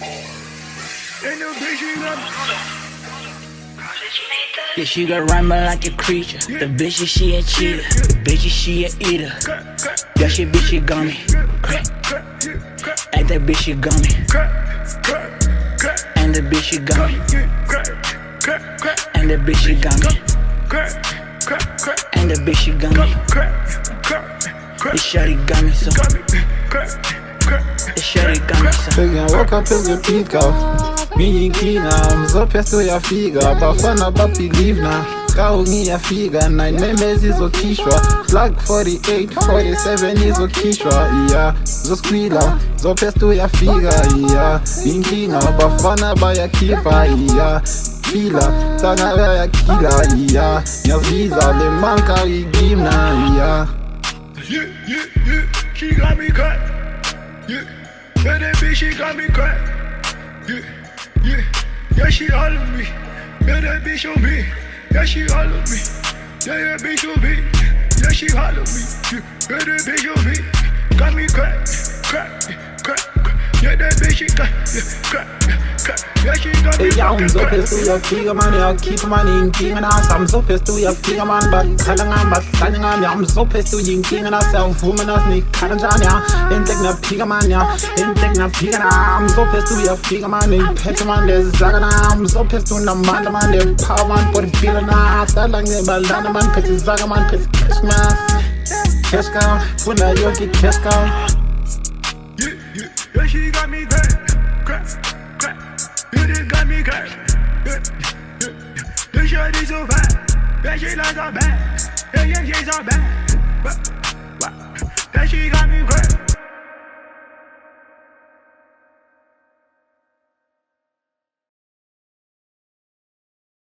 And the bitch she got Yeah, she got rhyme like a creature. The bitch she a cheater. The bitch she a eater. Yeah, she bitch she gummy. And that bitch she gummy. And the bitch she gummy. And the bitch she gummy. And the bitch she gummy. This shawty got me so. This shawty got me so. Peguei louca pelo pica, minha inquina, Mzopesto ya figa, bafana bapilivna, kaungi ya figa, 9 memes izokishwa, Flag 48, 47 izokishwa, yeah, zosquila, Mzopesto ya figa, yeah, inquina, bafana baya kipa, yeah, fila, tanga ya kila, yeah, minhas visa, le manca e gimna, yeah. She got me cut. Yeah, that bitch she got me cut. Yeah, she all of me. Yeah, that bitch on me. Yeah, she all of me. Yeah, that bitch on me. Yeah, she all of me. Yeah, that bitch on me. Got me cut. Yeah, that bitch she cut. Yeah, she got me Ja, Mzopesto ya figa man, ja, keep man in king na sam Mzopesto ya figa man, but kalanga but kalanga ya Mzopesto in king na self woman as ni kalanga ya, intek na figa man ya, intek na figa na Mzopesto ya figa man, in pet man de zagana Mzopesto na man man de power man for feel na talang ne balana man pet zaga man pet Christmas Keska, funa yoki keska. Yeah, she got me cut. You just got me cut. The shorty so bad. Yeah, she like a bad. Yeah, she's so bad. That she got me cut.